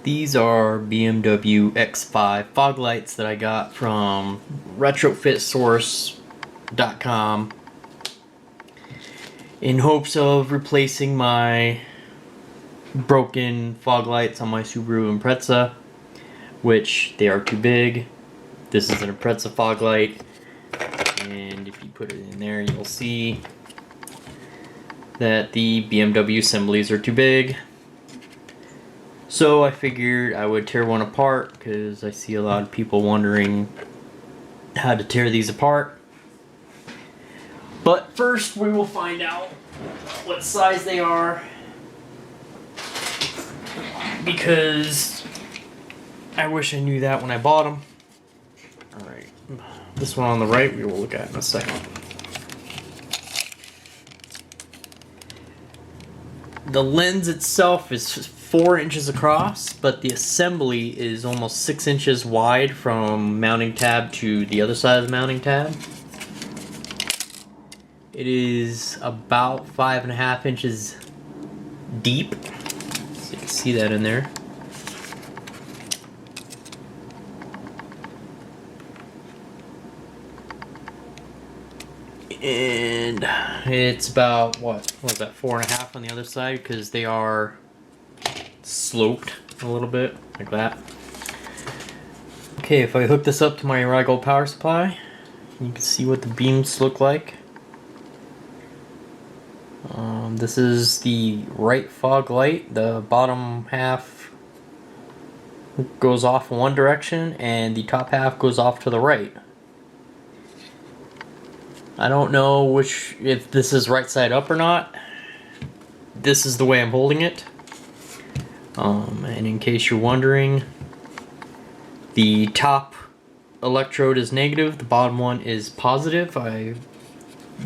These are BMW X5 fog lights that I got from retrofitsource.com in hopes of replacing my broken fog lights on my Subaru Impreza, which they are too big. This is an Impreza fog light, and if you put it in there, you'll see that the BMW assemblies are too big. So I figured I would tear one apart because I see a lot of people wondering how to tear these apart. But first we will find out what size they are, because I wish I knew that when I bought them. Alright, this one on the right we will look at in a second. The lens itself is 4 inches across, but the assembly is almost 6 inches wide from mounting tab to the other side of the mounting tab. It is about 5.5 inches deep, so you can see that in there. And it's about, what was that, 4.5 on the other side, because they are sloped a little bit, like that. Okay, if I hook this up to my Rygold power supply, you can see what the beams look like. This is the right fog light. The bottom half goes off in one direction, and the top half goes off to the right. I don't know if this is right side up or not. This is the way I'm holding it. And in case you're wondering, the top electrode is negative, the bottom one is positive.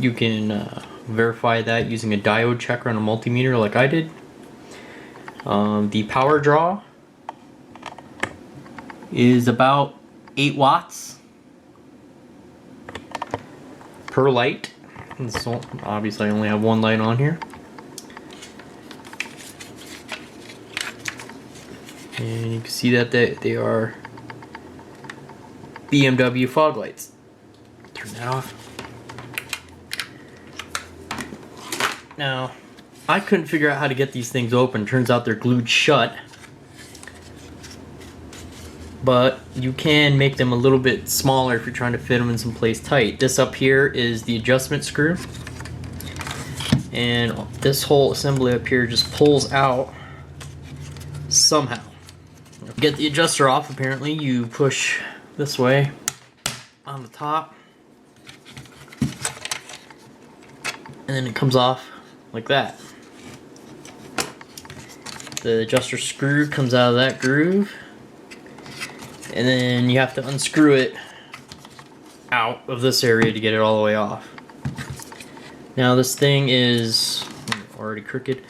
You can verify that using a diode checker on a multimeter like I did. The power draw is about 8 watts per light. So obviously I only have one light on here. And you can see that they are BMW fog lights. Turn that off. Now, I couldn't figure out how to get these things open. Turns out they're glued shut. But you can make them a little bit smaller if you're trying to fit them in some place tight. This up here is the adjustment screw. And this whole assembly up here just pulls out somehow. To get the adjuster off, apparently you push this way on the top, and then it comes off like that. The adjuster screw comes out of that groove, and then you have to unscrew it out of this area to get it all the way off. Now this thing is already crooked.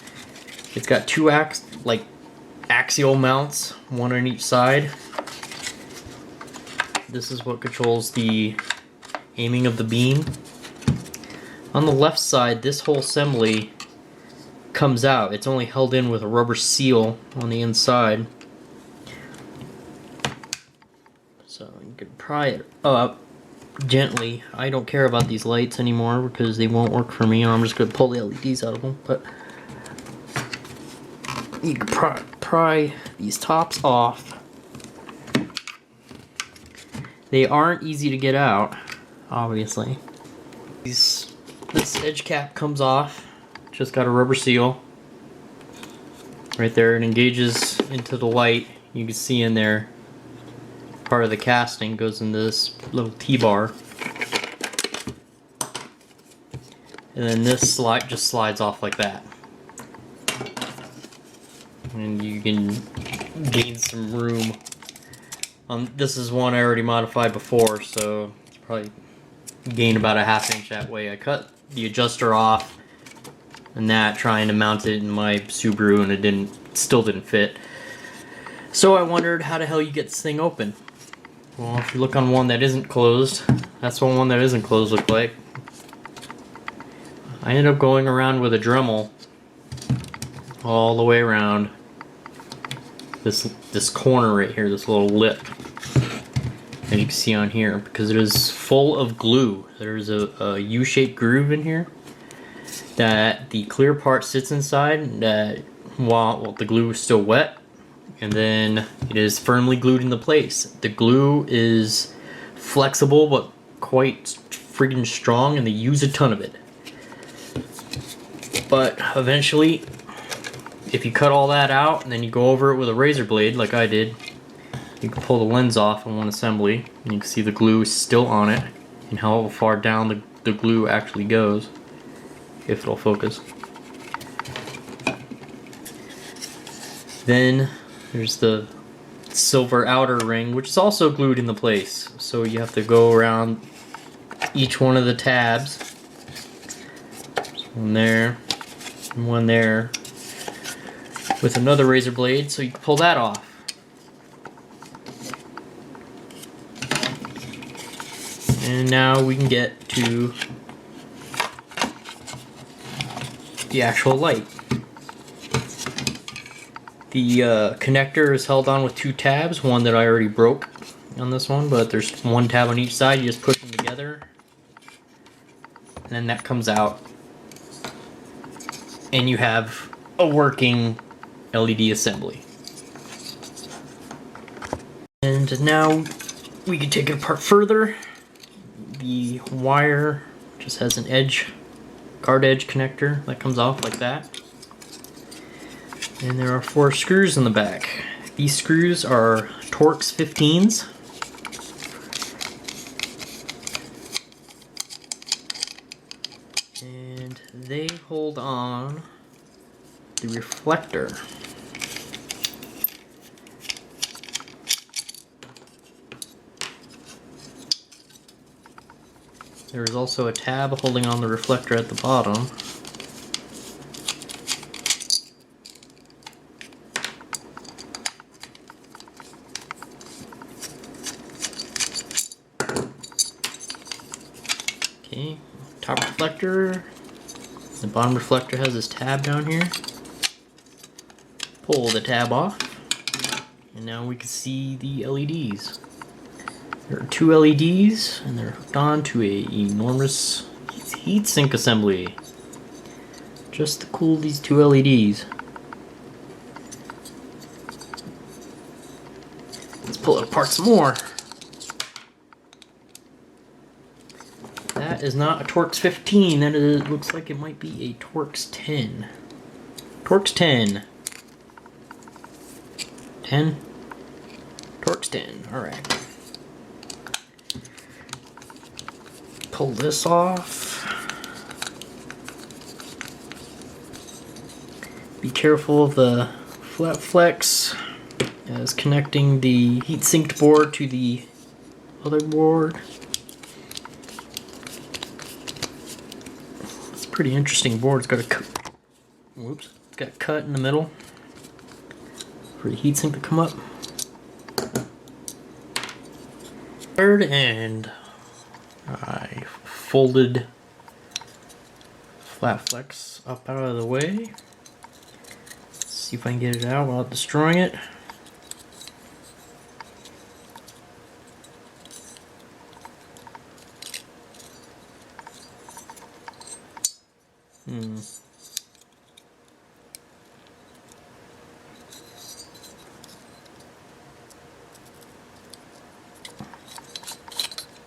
It's got two axial mounts, one on each side. This is what controls the aiming of the beam. On the left side, this whole assembly comes out. It's only held in with a rubber seal on the inside. So you can pry it up gently. I don't care about these lights anymore because they won't work for me. I'm just going to pull the LEDs out of them. But you can pry these tops off. They aren't easy to get out, obviously. This edge cap comes off. Just got a rubber seal right there. It engages into the light. You can see in there part of the casting goes in this little T-bar, and then this slide just slides off like that. And you can gain some room. This is one I already modified before, so it's probably gain about a 1/2 inch that way. I cut the adjuster off and that, trying to mount it in my Subaru, and it still didn't fit. So I wondered how the hell you get this thing open. Well, if you look on one that isn't closed, that's what one that isn't closed look like. I ended up going around with a Dremel all the way around. this corner right here, this little lip, as you can see on here, because it is full of glue. There's a U-shaped groove in here that the clear part sits inside, that while the glue is still wet, and then it is firmly glued into place. The glue is flexible but quite freaking strong, and they use a ton of it. But eventually, if you cut all that out and then you go over it with a razor blade like I did, you can pull the lens off in one assembly, and you can see the glue is still on it and how far down the glue actually goes, if it'll focus. Then there's the silver outer ring, which is also glued into place. So you have to go around each one of the tabs. There's one there, and one there, with another razor blade, so you can pull that off. And now we can get to the actual light. The connector is held on with two tabs, one that I already broke on this one, but there's one tab on each side. You just push them together, and then that comes out, and you have a working LED assembly. And now we can take it apart further. The wire just has an edge, guard edge connector that comes off like that. And there are 4 screws in the back. These screws are Torx 15s. And they hold on the reflector. There is also a tab holding on the reflector at the bottom. Okay, top reflector. The bottom reflector has this tab down here. Pull the tab off, and now we can see the LEDs. There are 2 LEDs, and they're hooked on to an enormous heatsink assembly, just to cool these 2 LEDs. Let's pull it apart some more. That is not a Torx 15. That is, looks like it might be a Torx 10. Torx 10. 10? Torx 10. Alright. Pull this off. Be careful of the flat flex as connecting the heat-sinked board to the other board. It's a pretty interesting board. It's got a cut. Whoops! It's got a cut in the middle for the heatsink to come up. And I folded flat flex up out of the way. Let's see if I can get it out without destroying it.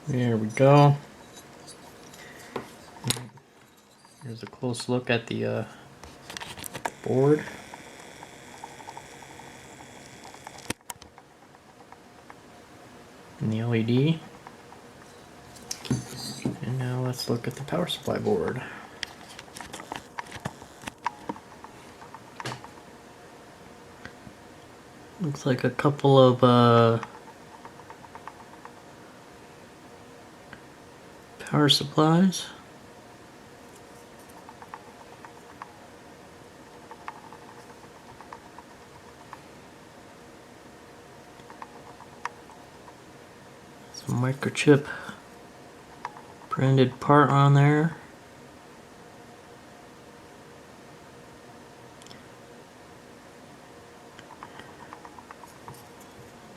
There we go. Here's a close look at the board. And the LED. And now let's look at the power supply board. Looks like a couple of power supplies. Some microchip branded part on there.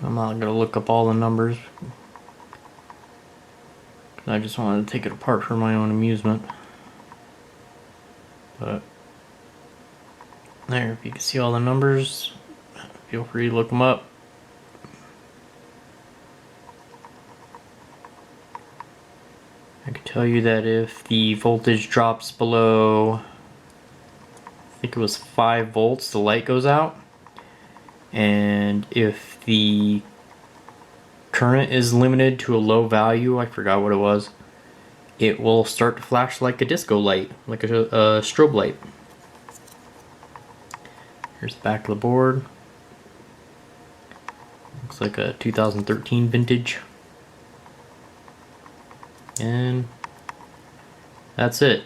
I'm not gonna look up all the numbers. I just wanted to take it apart for my own amusement. But there, if you can see all the numbers, feel free to look them up. I can tell you that if the voltage drops below, I think it was 5 volts, the light goes out. And if the current is limited to a low value, I forgot what it was, it will start to flash like a disco light, like a strobe light. Here's the back of the board. Looks like a 2013 vintage. And that's it.